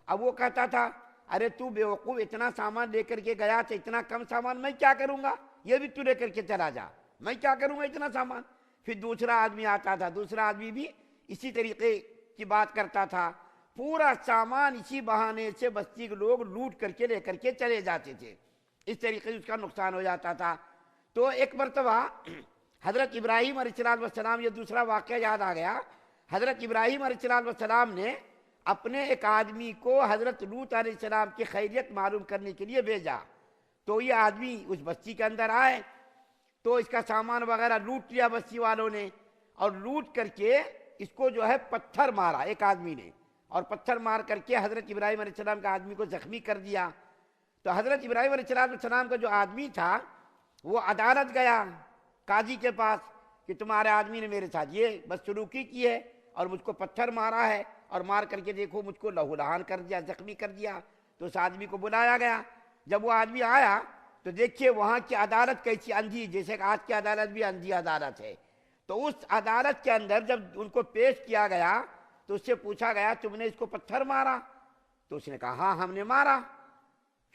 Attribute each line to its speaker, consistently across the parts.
Speaker 1: اب وہ کہتا تھا ارے تو بیوقوف اتنا سامان لے کر کے گیا تھا، اتنا کم سامان میں کیا کروں گا، یہ بھی تو لے کر کے چلا جا، میں کیا کروں گا اتنا سامان۔ پھر دوسرا آدمی آتا تھا، دوسرا آدمی بھی اسی طریقے کی بات کرتا تھا، پورا سامان اسی بہانے سے بستی کے لوگ لوٹ کر کے لے کر کے چلے جاتے تھے، اس طریقے سے اس کا نقصان ہو جاتا تھا۔ تو ایک مرتبہ حضرت ابراہیم علیہ السلام، یہ دوسرا واقعہ یاد آ گیا، حضرت ابراہیم علیہ السلام نے اپنے ایک آدمی کو حضرت لوط علیہ السلام کی خیریت معلوم کرنے کے لیے بھیجا۔ تو یہ آدمی اس بستی کے اندر آئے تو اس کا سامان وغیرہ لوٹ لیا بستی والوں نے، اور لوٹ کر کے اس کو جو ہے پتھر مارا ایک آدمی نے، اور پتھر مار کر کے حضرت ابراہیم علیہ السلام کا آدمی کو زخمی کر دیا۔ تو حضرت ابراہیم علیہ السلام کا جو آدمی تھا وہ عدالت گیا قاضی کے پاس کہ تمہارے آدمی نے میرے ساتھ یہ بدسلوکی کی ہے اور مجھ کو پتھر مارا ہے، اور مار کر کے دیکھو مجھ کو لہو لہان کر دیا، زخمی کر دیا۔ تو اس آدمی کو بلایا گیا۔ جب وہ آدمی آیا تو دیکھیے وہاں کی عدالت کیسی اندھی، جیسے کہ آج کی عدالت بھی اندھی عدالت ہے۔ تو اس عدالت کے اندر جب ان کو پیش کیا گیا تو اس سے پوچھا گیا تم نے اس کو پتھر مارا؟ تو اس نے کہا ہاں ہم نے مارا۔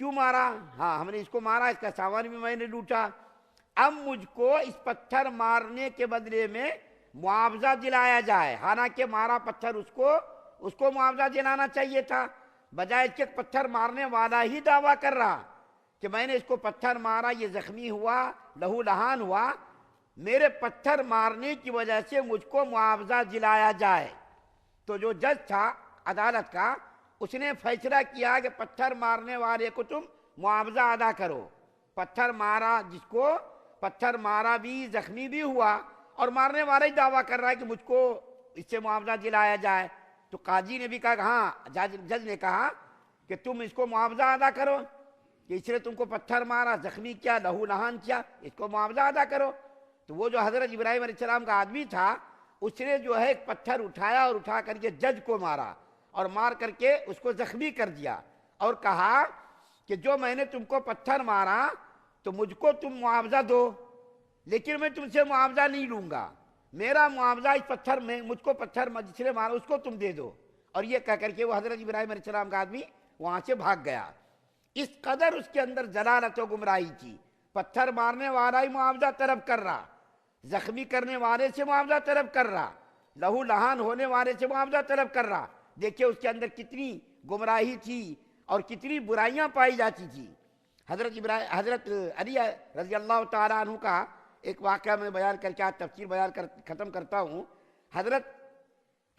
Speaker 1: کیوں مارا؟ ہاں ہم نے اس کو مارا، اس کا سامان بھی میں نے لوٹا، اب مجھ کو اس پتھر مارنے کے بدلے میں معاوضہ دلایا جائے، حالانکہ مارا پتھر اس کو معاوضہ دلانا چاہیے تھا، بجائے اس کے پتھر مارنے والا ہی دعویٰ کر رہا کہ میں نے اس کو پتھر مارا، یہ زخمی ہوا، لہو لہان ہوا، میرے پتھر مارنے کی وجہ سے مجھ کو معاوضہ دلایا جائے۔ تو جو جج تھا عدالت کا اس نے فیصلہ کیا کہ پتھر مارنے والے کو تم معاوضہ ادا کرو۔ پتھر مارا جس کو پتھر مارا بھی، زخمی بھی ہوا، اور مارنے والا ہی دعویٰ کر رہا ہے کہ مجھ کو اس سے معاوضہ دلایا جائے۔ تو قاضی نے بھی کہا ہاں، جج نے کہا کہ تم اس کو معاوضہ ادا کرو کہ اس نے تم کو پتھر مارا، زخمی کیا، لہو لہان کیا، اس کو معاوضہ ادا کرو۔ تو وہ جو حضرت ابراہیم علیہ السلام کا آدمی تھا اس نے جو ہے ایک پتھر اٹھایا اور اٹھا کر کے جج کو مارا، اور مار کر کے اس کو زخمی کر دیا، اور کہا کہ جو میں نے تم کو پتھر مارا تو مجھ کو تم معاوضہ دو، لیکن میں تم سے معاوضہ نہیں لوں گا، میرا معاوضہ اس پتھر میں، مجھ کو پتھر جس نے مارا اس کو تم دے دو۔ اور یہ کہہ کر کے وہ حضرت ابراہیم علیہ السلام کا آدمی وہاں سے بھاگ گیا۔ اس قدر اس کے اندر ضلالت و گمراہی تھی، پتھر مارنے والا ہی معاوضہ طلب کر رہا، زخمی کرنے والے سے معاوضہ طلب کر رہا، لہو لہان ہونے والے سے معاوضہ طلب کر رہا۔ دیکھیں اس کے اندر کتنی گمراہی تھی اور کتنی برائیاں پائی جاتی تھی۔ حضرت علی رضی اللہ تعالیٰ عنہ کا ایک واقعہ میں بیان کر کے آج تفسیر بیان ختم کرتا ہوں۔ حضرت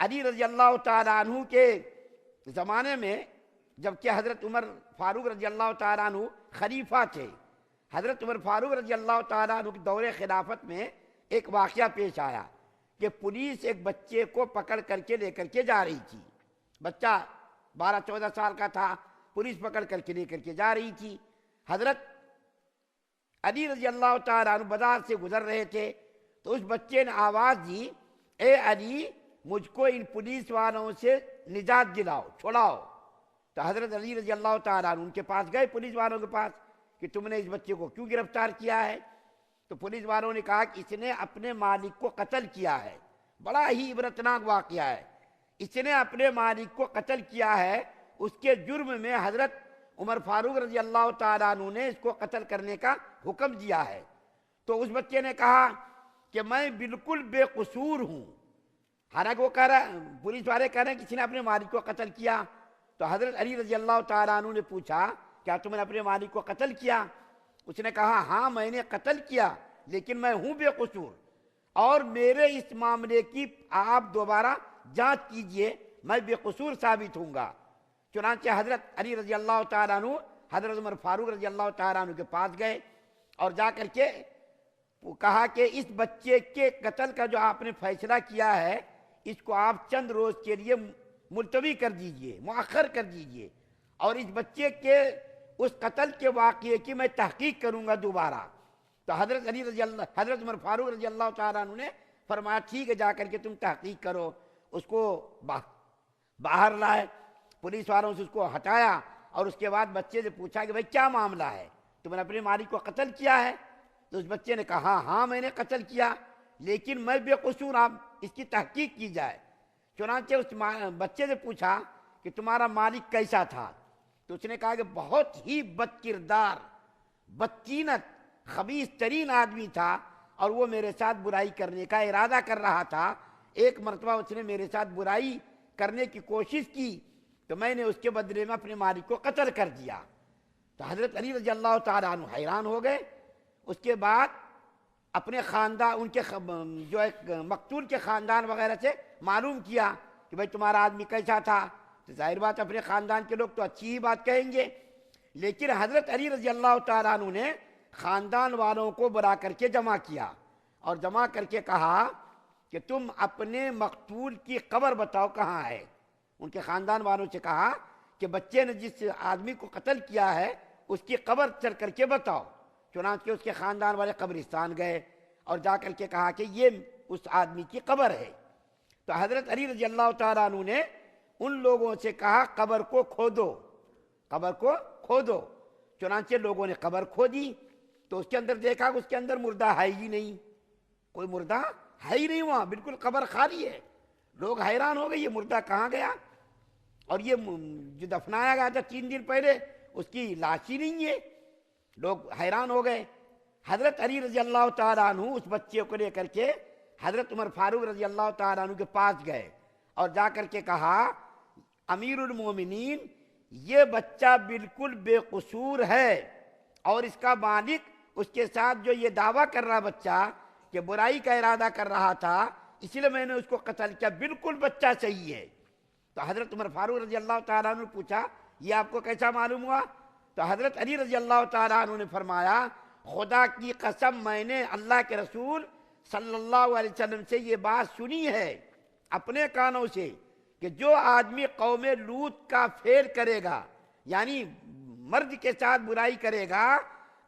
Speaker 1: علی رضی اللہ تعالیٰ عنہ کے زمانے میں جبکہ حضرت عمر فاروق رضی اللہ تعالیٰ عنہ خلیفہ تھے، حضرت عمر فاروق رضی اللہ تعالیٰ عنہ کے دور خلافت میں ایک واقعہ پیش آیا کہ پولیس ایک بچے کو پکڑ کر کے لے کر کے جا رہی تھی، بچہ 12-14 سال کا تھا، پولیس پکڑ کر کے لے کر کے جا رہی تھی۔ حضرت علی رضی اللہ تعالیٰ عنہ بازار سے گزر رہے تھے تو اس بچے نے آواز دی اے علی مجھ کو ان پولیس والوں سے نجات دلاؤ، چھڑاؤ۔ تو حضرت علی رضی اللہ تعالیٰ عنہ ان کے پاس گئے، پولیس والوں کے پاس، کہ تم نے اس بچے کو کیوں گرفتار کیا ہے؟ تو پولیس والوں نے کہا کہ اس نے اپنے مالک کو قتل کیا ہے۔ بڑا ہی عبرتناک واقعہ ہے، اس نے اپنے مالک کو قتل کیا ہے، اس کے جرم میں حضرت عمر فاروق رضی اللہ تعالیٰ عنہ نے اس کو قتل کرنے کا حکم دیا ہے۔ تو اس بچے نے کہا کہ میں بالکل بے قصور ہوں، حالانکہ وہ کہہ رہا، پولیس والے کہہ رہے ہیں کہ اس نے اپنے مالک کو قتل کیا۔ تو حضرت علی رضی اللہ تعالیٰ عنہ نے پوچھا کیا تم نے اپنے مالک کو قتل کیا؟ اس نے کہا ہاں میں نے قتل کیا، لیکن میں ہوں بے قصور، اور میرے اس معاملے کی آپ دوبارہ جانچ کیجئے، میں بے قصور ثابت ہوں گا۔ چنانچہ حضرت علی رضی اللہ تعالیٰ عنہ حضرت عمر فاروق رضی اللہ تعالیٰ عنہ کے پاس گئے اور جا کر کے کہا کہ اس بچے کے قتل کا جو آپ نے فیصلہ کیا ہے اس کو آپ چند روز کے لیے ملتوی کر دیجئے، مؤخر کر دیجئے، اور اس بچے کے اس قتل کے واقعے کی میں تحقیق کروں گا دوبارہ۔ تو حضرت عمر فاروق رضی اللہ تعالیٰ عنہ نے فرمایا ٹھیک ہے، جا کر کے تم تحقیق کرو۔ اس کو باہر لائے، پولیس والوں سے اس کو ہٹایا، اور اس کے بعد بچے سے پوچھا کہ بھائی کیا معاملہ ہے، تم نے اپنے مالک کو قتل کیا ہے؟ تو اس بچے نے کہا ہاں میں نے قتل کیا، لیکن میں بے قصور، آپ اس کی تحقیق کی جائے۔ چنانچہ اس بچے سے پوچھا کہ تمہارا مالک کیسا تھا؟ تو اس نے کہا کہ بہت ہی بد کردار، بدطینت، خبیث ترین آدمی تھا، اور وہ میرے ساتھ برائی کرنے کا ارادہ کر رہا تھا۔ ایک مرتبہ اس نے میرے ساتھ برائی کرنے کی کوشش کی تو میں نے اس کے بدلے میں اپنے مالک کو قتل کر دیا۔ تو حضرت علی رضی اللہ تعالیٰ عنہ حیران ہو گئے۔ اس کے بعد اپنے خاندان، ان کے جو ایک مقتول کے خاندان وغیرہ سے معلوم کیا کہ بھائی تمہارا آدمی کیسا تھا، تو ظاہر بات اپنے خاندان کے لوگ تو اچھی ہی بات کہیں گے، لیکن حضرت علی رضی اللہ تعالیٰ عنہ نے خاندان والوں کو بلا کر کے جمع کیا اور جمع کر کے کہا کہ تم اپنے مقتول کی قبر بتاؤ کہاں ہے۔ ان کے خاندان والوں سے کہا کہ بچے نے جس آدمی کو قتل کیا ہے اس کی قبر چل کر کے بتاؤ۔ چنانچہ اس کے خاندان والے قبرستان گئے اور جا کر کے کہا کہ یہ اس آدمی کی قبر ہے۔ تو حضرت علی رضی اللہ تعالیٰ عنہ نے ان لوگوں سے کہا قبر کو کھودو، قبر کو کھودو۔ چنانچہ لوگوں نے قبر کھودی تو اس کے اندر دیکھا کہ اس کے اندر مردہ ہے ہی نہیں، کوئی مردہ ہے ہی نہیں، وہاں بالکل قبر خالی ہے۔ لوگ حیران ہو گئے، یہ مردہ کہاں گیا؟ اور یہ جو دفنایا گیا تھا 3 دن پہلے اس کی لاش ہی نہیں ہے۔ لوگ حیران ہو گئے۔ حضرت علی رضی اللہ تعالیٰ عنہ اس بچے کو لے کر کے حضرت عمر فاروق رضی اللہ تعالیٰ عنہ کے پاس گئے اور جا کر کے کہا امیر المومنین، یہ بچہ بالکل بے قصور ہے، اور اس کا مالک اس کے ساتھ جو یہ دعویٰ کر رہا بچہ کہ برائی کا ارادہ کر رہا تھا، اس لیے میں نے اس کو قتل کیا، بالکل بچہ صحیح ہے۔ تو حضرت عمر فاروق رضی اللہ تعالیٰ عنہ نے پوچھا یہ آپ کو کیسا معلوم ہوا؟ تو حضرت علی رضی اللہ تعالیٰ عنہ نے فرمایا خدا کی قسم میں نے اللہ کے رسول صلی اللہ علیہ وسلم سے یہ بات سنی ہے اپنے کانوں سے کہ جو آدمی قوم لوط کا فعل کرے گا، یعنی مرد کے ساتھ برائی کرے گا،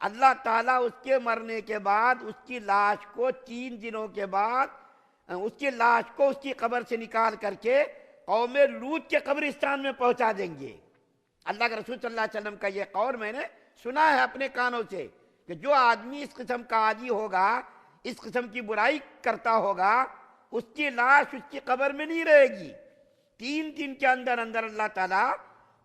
Speaker 1: اللہ تعالیٰ اس کے مرنے کے بعد اس کی لاش کو 3 دنوں کے بعد اس کی لاش کو اس کی قبر سے نکال کر کے قوم لوط کے قبرستان میں پہنچا دیں گے۔ اللہ کے رسول صلی اللہ علیہ وسلم کا یہ قول میں نے سنا ہے اپنے کانوں سے کہ جو آدمی اس قسم کا عادی ہوگا، اس قسم کی برائی کرتا ہوگا، اس کی لاش اس کی قبر میں نہیں رہے گی، 3 دن کے اندر اندر اللہ تعالیٰ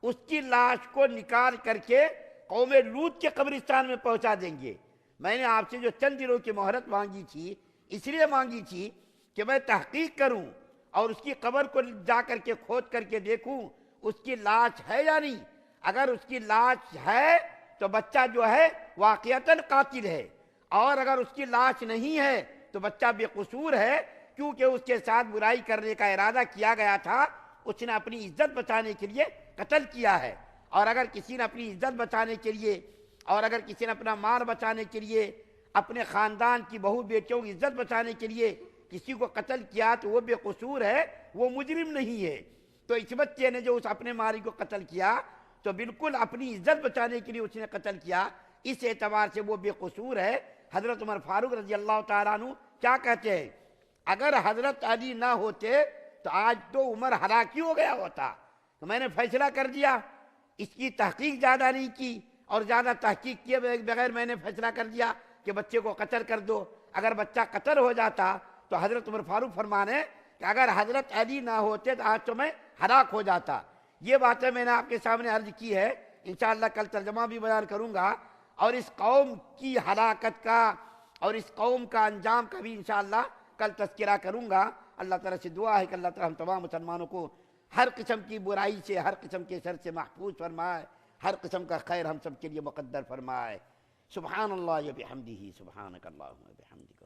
Speaker 1: اس کی لاش کو نکال کر کے قوم لوط کے قبرستان میں پہنچا دیں گے۔ میں نے آپ سے جو چند دنوں کی مہلت مانگی تھی، اس لیے مانگی تھی کہ میں تحقیق کروں اور اس کی قبر کو جا کر کے کھود کر کے دیکھوں اس کی لاش ہے یا نہیں۔ اگر اس کی لاش ہے تو بچہ جو ہے واقعتاً قاتل ہے، اور اگر اس کی لاش نہیں ہے تو بچہ بے قصور ہے، کیونکہ اس کے ساتھ برائی کرنے کا ارادہ کیا گیا تھا، اس نے اپنی عزت بچانے کے لیے قتل کیا ہے۔ اور اگر کسی نے اپنی عزت بچانے کے لیے، اور اگر کسی نے اپنا مال بچانے کے لیے، اپنے خاندان کی بہو بیٹیوں کی عزت بچانے کے لیے کسی کو قتل کیا تو وہ بے قصور ہے، وہ مجرم نہیں ہے۔ تو اس بچے نے جو اس اپنے مالک کو قتل کیا تو بالکل اپنی عزت بچانے کے لیے اس نے قتل کیا، اس اعتبار سے وہ بے قصور ہے۔ حضرت عمر فاروق رضی اللہ تعالیٰ عنہ کیا کہتے ہیں؟ اگر حضرت علی نہ ہوتے تو آج تو عمر ہلاکی ہو گیا ہوتا۔ تو میں نے فیصلہ کر دیا، اس کی تحقیق زیادہ نہیں کی، اور زیادہ تحقیق کیے بغیر میں نے فیصلہ کر دیا کہ بچے کو قتل کر دو۔ اگر بچہ قتل ہو جاتا تو حضرت عمر فاروق فرمانے کہ اگر حضرت علی نہ ہوتے تو آج تو میں ہلاک ہو جاتا۔ یہ باتیں میں نے آپ کے سامنے عرض کی ہے، انشاءاللہ کل ترجمہ بھی بیان کروں گا، اور اس قوم کی ہلاکت کا اور اس قوم کا انجام کا بھی انشاءاللہ کل تذکرہ کروں گا۔ اللہ تعالیٰ سے دعا ہے کہ اللہ تعالیٰ ہم تمام مسلمانوں کو ہر قسم کی برائی سے، ہر قسم کے شر سے محفوظ فرمائے، ہر قسم کا خیر ہم سب کے لیے مقدر فرمائے۔ سبحان اللہ و بحمدہ، سبحانک اللہم و بحمدک۔